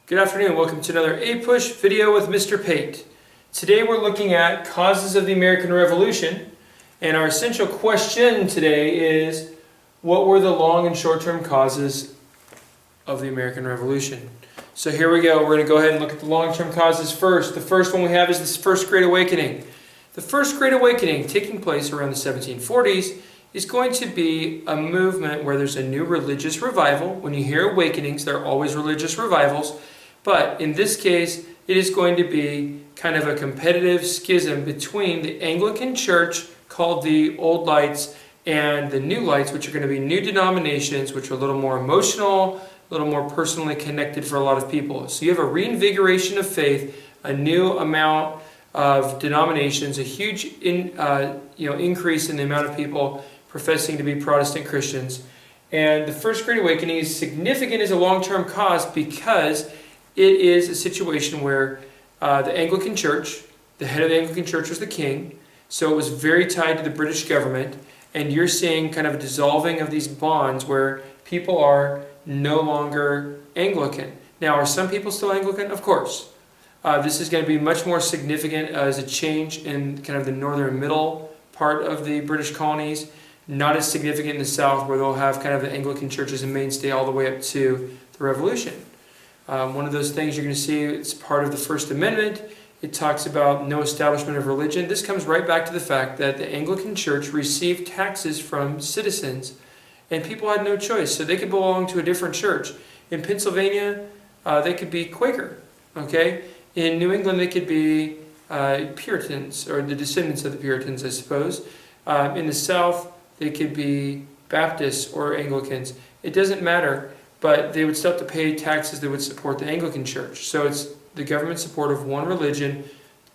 Good afternoon, welcome to another A-Push video with Mr. Pate. Today we're looking at causes of the American Revolution, and our essential question today is, what were the long and short-term causes of the American Revolution? So here we go, we're going to go ahead and look at the long-term causes first. The first one we have is this First Great Awakening. The First Great Awakening, taking place around the 1740s, is going to be a movement where there's a new religious revival. When you hear awakenings, there are always religious revivals. But in this case, it is going to be kind of a competitive schism between the Anglican Church, called the Old Lights, and the New Lights, which are going to be new denominations, which are a little more emotional, a little more personally connected for a lot of people. So you have a reinvigoration of faith, a new amount of denominations, a huge increase in the amount of people professing to be Protestant Christians. And the First Great Awakening is significant as a long-term cause because it is a situation where the Anglican Church, the head of the Anglican Church was the king, so it was very tied to the British government, and you're seeing kind of a dissolving of these bonds where people are no longer Anglican. Now, are some people still Anglican? Of course. This is going to be much more significant as a change in kind of the northern middle part of the British colonies, not as significant in the south where they'll have kind of the Anglican Church as a mainstay all the way up to the Revolution. One of those things you're going to see, it's part of the First Amendment. It talks about no establishment of religion. This comes right back to the fact that the Anglican Church received taxes from citizens, and people had no choice. So they could belong to a different church. In Pennsylvania, they could be Quaker. Okay? In New England, they could be Puritans, or the descendants of the Puritans, I suppose. In the South, they could be Baptists or Anglicans. It doesn't matter. But they would still have to pay taxes that would support the Anglican Church. So it's the government support of one religion,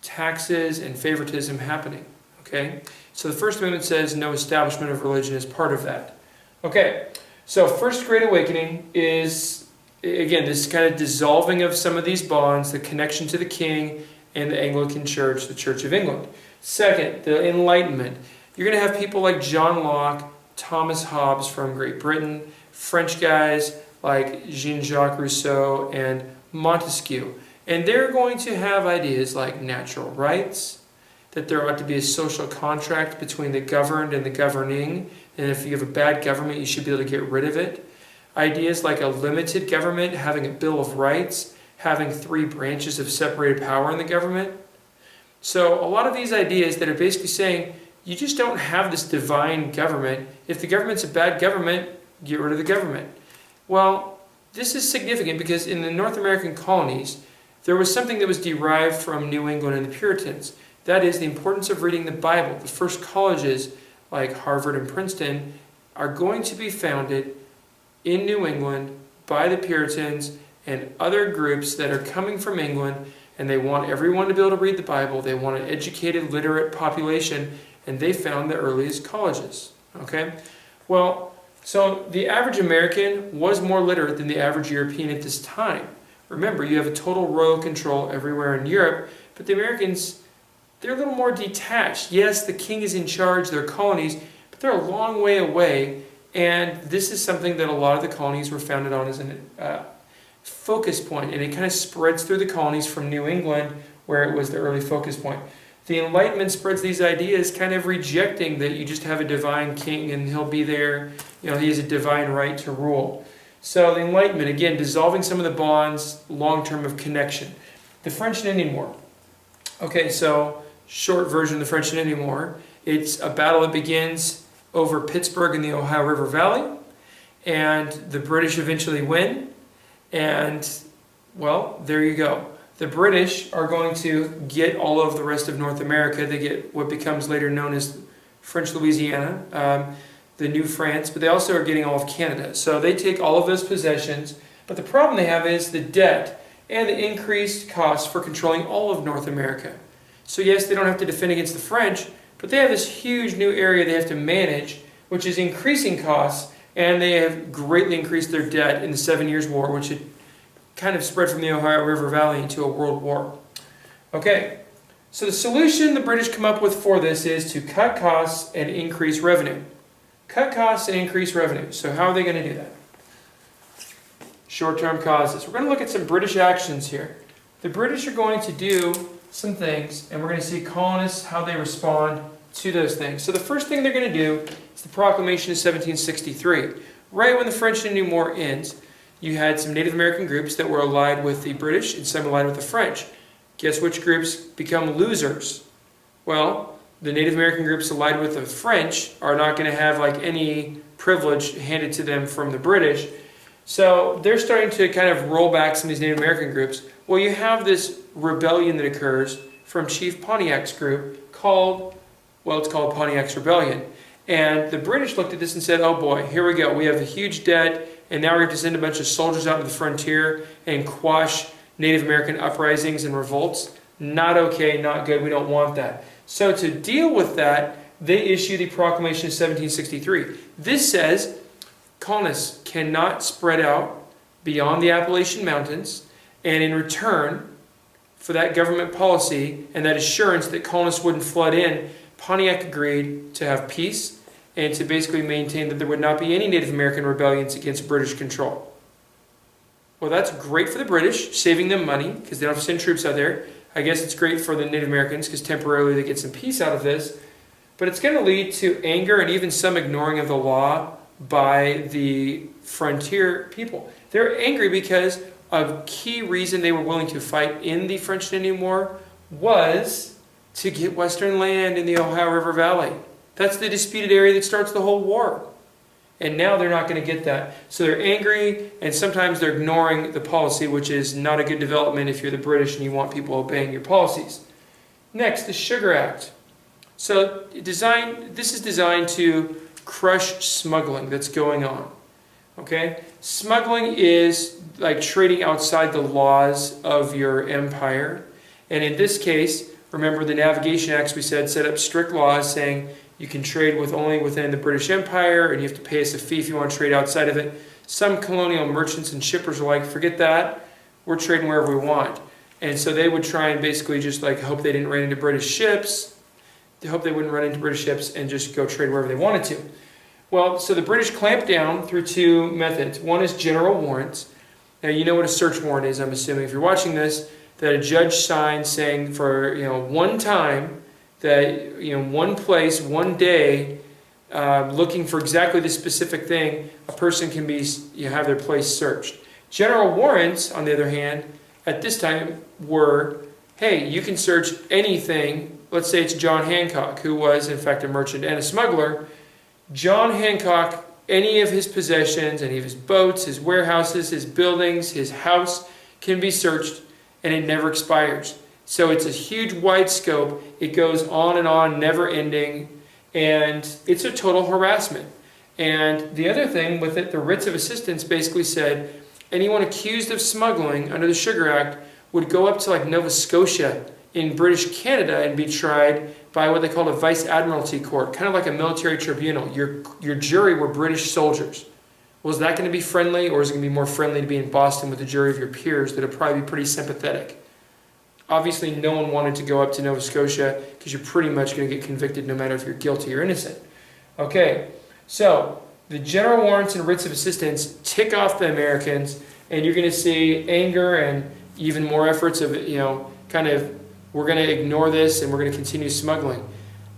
taxes and favoritism happening. Okay? So the First Amendment says no establishment of religion is part of that. Okay, so First Great Awakening is, again, this kind of dissolving of some of these bonds, the connection to the king and the Anglican Church, the Church of England. Second, the Enlightenment. You're going to have people like John Locke, Thomas Hobbes from Great Britain, French guys like Jean-Jacques Rousseau and Montesquieu. And they're going to have ideas like natural rights, that there ought to be a social contract between the governed and the governing, and if you have a bad government, you should be able to get rid of it. Ideas like a limited government, having a Bill of Rights, having 3 branches of separated power in the government. So a lot of these ideas that are basically saying, you just don't have this divine government. If the government's a bad government, get rid of the government. Well, this is significant because in the North American colonies, there was something that was derived from New England and the Puritans. That is the importance of reading the Bible. The first colleges, like Harvard and Princeton, are going to be founded in New England by the Puritans and other groups that are coming from England, and they want everyone to be able to read the Bible. They want an educated, literate population, and they found the earliest colleges. Okay? Well, so the average American was more literate than the average European at this time. Remember, you have a total royal control everywhere in Europe, but the Americans, they're a little more detached. Yes, the king is in charge, their colonies, but they're a long way away, and this is something that a lot of the colonies were founded on as a focus point, and it kind of spreads through the colonies from New England, where it was the early focus point. The Enlightenment spreads these ideas, kind of rejecting that you just have a divine king and he'll be there, he has a divine right to rule. So the Enlightenment, again, dissolving some of the bonds, long-term of connection. The French and Indian War. Okay, so short version of the French and Indian War. It's a battle that begins over Pittsburgh in the Ohio River Valley, and the British eventually win, and, well, there you go. The British are going to get all of the rest of North America. They get what becomes later known as French Louisiana, the New France, but they also are getting all of Canada. So they take all of those possessions, but the problem they have is the debt and the increased costs for controlling all of North America. So yes, they don't have to defend against the French, but they have this huge new area they have to manage, which is increasing costs, and they have greatly increased their debt in the 7 Years' War, which had kind of spread from the Ohio River Valley into a world war. Okay, so the solution the British come up with for this is to cut costs and increase revenue. Cut costs and increase revenue. So how are they going to do that? Short-term causes. We're going to look at some British actions here. The British are going to do some things, and we're going to see colonists, how they respond to those things. So the first thing they're going to do is the Proclamation of 1763. Right when the French and Indian War ends, you had some Native American groups that were allied with the British and some allied with the French. Guess which groups become losers? Well, the Native American groups allied with the French are not going to have like any privilege handed to them from the British. So they're starting to kind of roll back some of these Native American groups. Well, you have this rebellion that occurs from Chief Pontiac's group called, well, it's called Pontiac's Rebellion. And the British looked at this and said, oh boy, here we go. We have a huge debt, and now we have to send a bunch of soldiers out to the frontier and quash Native American uprisings and revolts. Not okay, not good. We don't want that. So to deal with that, they issue the Proclamation of 1763. This says colonists cannot spread out beyond the Appalachian Mountains, and in return for that government policy and that assurance that colonists wouldn't flood in, Pontiac agreed to have peace and to basically maintain that there would not be any Native American rebellions against British control. Well, that's great for the British, saving them money because they don't have to send troops out there. I guess it's great for the Native Americans because temporarily they get some peace out of this. But it's going to lead to anger and even some ignoring of the law by the frontier people. They're angry because a key reason they were willing to fight in the French and Indian War was to get western land in the Ohio River Valley. That's the disputed area that starts the whole war. And now they're not going to get that. So they're angry, and sometimes they're ignoring the policy, which is not a good development if you're the British and you want people obeying your policies. Next, the Sugar Act. So this is designed to crush smuggling that's going on. Okay? Smuggling is like trading outside the laws of your empire. And in this case, remember the Navigation Acts we said set up strict laws saying you can trade with only within the British Empire, and you have to pay us a fee if you want to trade outside of it. Some colonial merchants and shippers are like, forget that, we're trading wherever we want. And so they would try and basically just like hope they didn't run into British ships, they hope they wouldn't run into British ships and just go trade wherever they wanted to. Well, so the British clamped down through two methods. One is general warrants. Now you know what a search warrant is, I'm assuming. If you're watching this, that a judge signed saying for one time, that one place, one day, looking for exactly this specific thing, a person can be have their place searched. General warrants, on the other hand, at this time were, hey, you can search anything. Let's say it's John Hancock, who was in fact a merchant and a smuggler. John Hancock, any of his possessions, any of his boats, his warehouses, his buildings, his house can be searched, and it never expires. So it's a huge wide scope. It goes on, never ending, and it's a total harassment. And the other thing with it, the writs of assistance basically said anyone accused of smuggling under the Sugar Act would go up to like Nova Scotia in British Canada and be tried by what they called a Vice Admiralty Court, kind of like a military tribunal. Your jury were British soldiers. Well, is that going to be friendly, or is it going to be more friendly to be in Boston with a jury of your peers that would probably be pretty sympathetic? Obviously, no one wanted to go up to Nova Scotia because you're pretty much going to get convicted no matter if you're guilty or innocent. Okay, so the general warrants and writs of assistance tick off the Americans, and you're going to see anger and even more efforts of, we're going to ignore this and we're going to continue smuggling.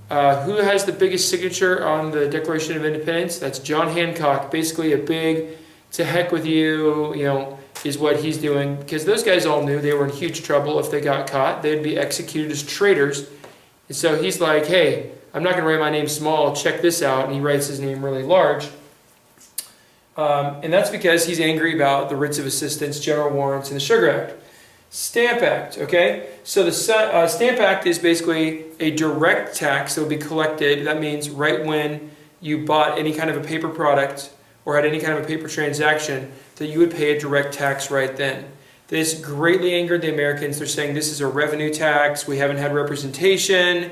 Who has the biggest signature on the Declaration of Independence? That's John Hancock. Basically a big, to heck with you, is what he's doing. Because those guys all knew they were in huge trouble if they got caught. They'd be executed as traitors. And so he's like, hey, I'm not going to write my name small. Check this out. And he writes his name really large. And that's because he's angry about the writs of assistance, general warrants, and the Sugar Act. Stamp Act, okay? So the Stamp Act is basically a direct tax that will be collected. That means right when you bought any kind of a paper product or had any kind of a paper transaction, that you would pay a direct tax right then. This greatly angered the Americans. They're saying this is a revenue tax. We haven't had representation.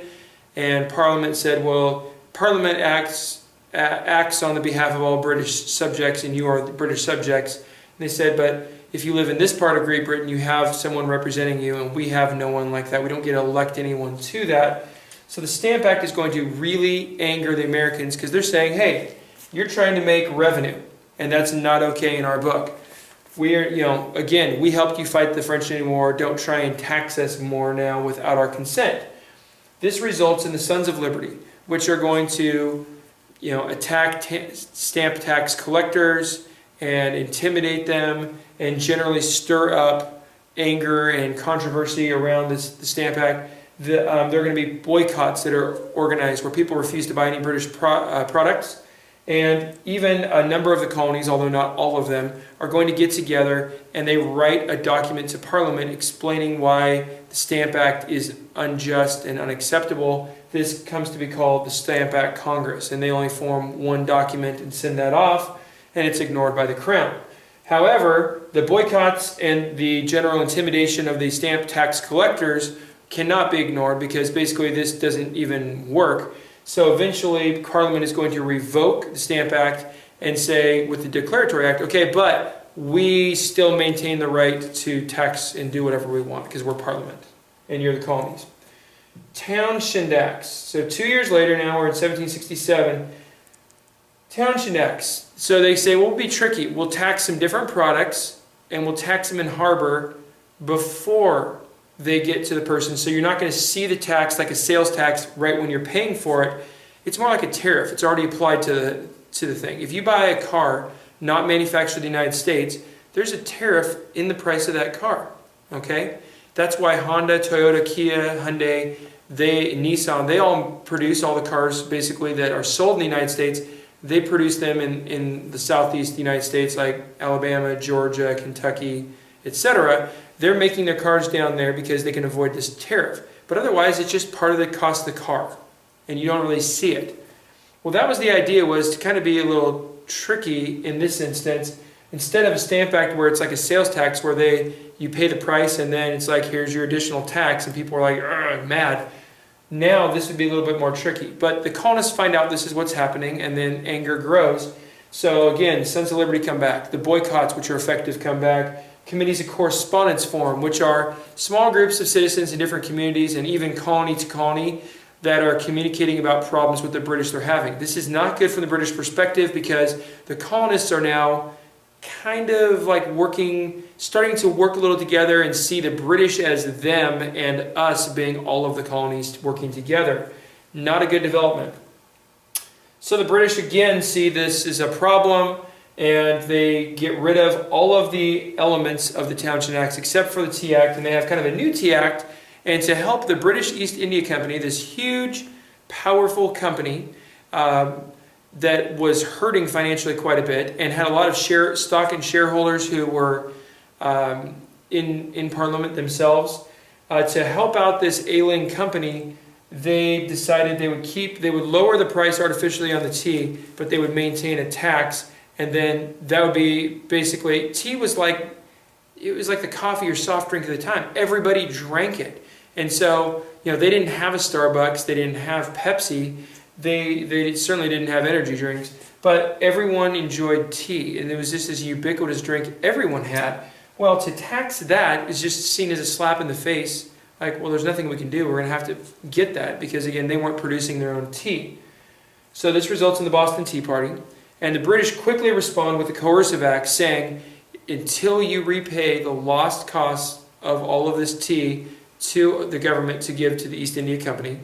And Parliament said, well, Parliament acts on the behalf of all British subjects, and you are the British subjects. And they said, but if you live in this part of Great Britain, you have someone representing you, and we have no one like that. We don't get to elect anyone to that. So the Stamp Act is going to really anger the Americans because they're saying, hey, you're trying to make revenue, and that's not okay in our book. we are, again, we helped you fight the French anymore. Don't try and tax us more now without our consent. This results in the Sons of Liberty, which are going to, attack stamp tax collectors and intimidate them and generally stir up anger and controversy around the Stamp Act. There are going to be boycotts that are organized where people refuse to buy any British products. And even a number of the colonies, although not all of them, are going to get together and they write a document to Parliament explaining why the Stamp Act is unjust and unacceptable. This comes to be called the Stamp Act Congress, and they only form one document and send that off, and it's ignored by the Crown. However, the boycotts and the general intimidation of the stamp tax collectors cannot be ignored because basically this doesn't even work. So eventually Parliament is going to revoke the Stamp Act and say with the Declaratory Act, okay, but we still maintain the right to tax and do whatever we want because we're Parliament and you're the colonies. Townshend Acts. So 2 years later, now we're in 1767. Townshend Acts. So they say, well, we'll be tricky. We'll tax some different products and we'll tax them in harbor before they get to the person. So you're not going to see the tax like a sales tax right when you're paying for it. It's more like a tariff. It's already applied to the thing. If you buy a car not manufactured in the United States, there's a tariff in the price of that car. Okay? That's why Honda, Toyota, Kia, Hyundai, Nissan, they all produce all the cars basically that are sold in the United States. They produce them in the southeast United States like Alabama, Georgia, Kentucky, etc. They're making their cars down there because they can avoid this tariff. But otherwise, it's just part of the cost of the car, and you don't really see it. Well, that was the idea, was to kind of be a little tricky in this instance. Instead of a Stamp Act where it's like a sales tax where you pay the price and then it's like, here's your additional tax, and people are like, mad. Now this would be a little bit more tricky. But the colonists find out this is what's happening, and then anger grows. So again, Sons of Liberty come back. The boycotts, which are effective, come back. Committees of correspondence form, which are small groups of citizens in different communities and even colony to colony that are communicating about problems with the British they're having. This is not good from the British perspective because the colonists are now kind of like starting to work a little together and see the British as them and us being all of the colonies working together. Not a good development. So the British again see this as a problem, and they get rid of all of the elements of the Townshend Acts except for the Tea Act, and they have kind of a new Tea Act. And to help the British East India Company, this huge, powerful company that was hurting financially quite a bit and had a lot of stock and shareholders who were in Parliament themselves, to help out this ailing company, they decided they would lower the price artificially on the tea, but they would maintain a tax. And then that would be basically, tea was like the coffee or soft drink of the time. Everybody drank it. And so, they didn't have a Starbucks, they didn't have Pepsi, they certainly didn't have energy drinks, but everyone enjoyed tea, and it was just this ubiquitous drink everyone had. Well, to tax that is just seen as a slap in the face. Like, well, there's nothing we can do. We're going to have to get that because, again, they weren't producing their own tea. So this results in the Boston Tea Party. And the British quickly respond with the Coercive Act saying, until you repay the lost costs of all of this tea to the government to give to the East India Company,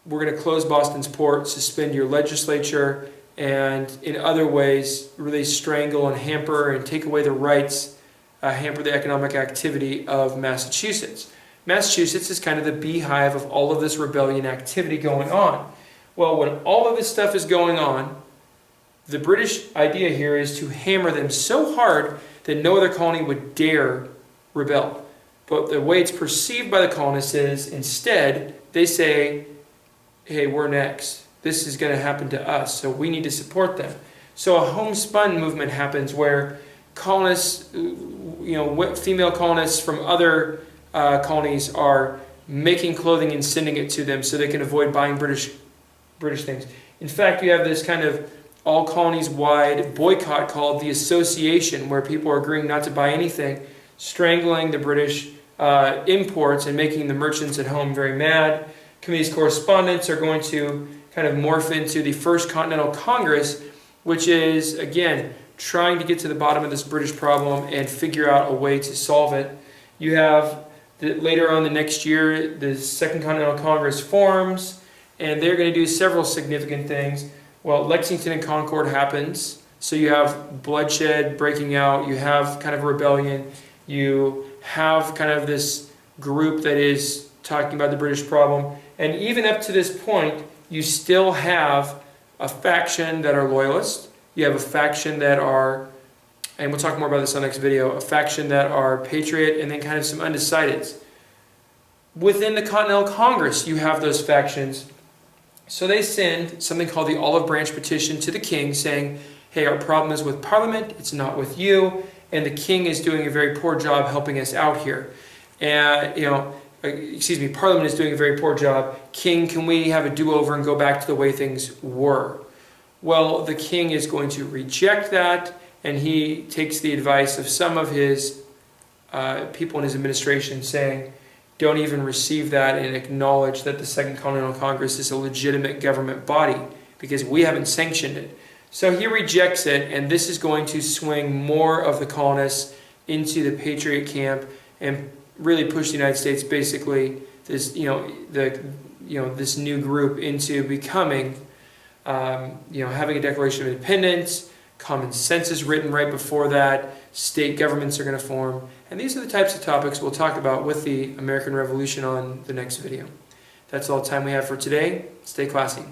we're going to close Boston's port, suspend your legislature, and in other ways really strangle and hamper and take away the rights, hamper the economic activity of Massachusetts. Massachusetts is kind of the beehive of all of this rebellion activity going on. Well, when all of this stuff is going on, the British idea here is to hammer them so hard that no other colony would dare rebel. But the way it's perceived by the colonists is, instead, they say, hey, we're next. This is going to happen to us, so we need to support them. So a homespun movement happens where colonists, female colonists from other colonies are making clothing and sending it to them so they can avoid buying British things. In fact, you have this kind of all colonies wide boycott called the Association, where people are agreeing not to buy anything, strangling the British imports and making the merchants at home very mad. Committees correspondence are going to kind of morph into the First Continental Congress, which is, again, trying to get to the bottom of this British problem and figure out a way to solve it. You have later on the next year, the Second Continental Congress forms, and they're going to do several significant things. Well, Lexington and Concord happens, so you have bloodshed breaking out, you have kind of rebellion, you have kind of this group that is talking about the British problem, and even up to this point, you still have a faction that are loyalists, you have a faction that are, and we'll talk more about this on the next video, a faction that are patriot, and then kind of some undecideds. Within the Continental Congress, you have those factions. So they send something called the Olive Branch Petition to the king saying, hey, our problem is with Parliament, it's not with you, and the king is doing a very poor job helping us out here. And, Parliament is doing a very poor job. King, can we have a do-over and go back to the way things were? Well, the king is going to reject that, and he takes the advice of some of his people in his administration saying, don't even receive that and acknowledge that the Second Continental Congress is a legitimate government body because we haven't sanctioned it. So he rejects it, and this is going to swing more of the colonists into the patriot camp and really push the United States, basically this this new group, into becoming having a Declaration of Independence. Common sense is written right before that. State governments are going to form. And these are the types of topics we'll talk about with the American Revolution on the next video. That's all the time we have for today. Stay classy.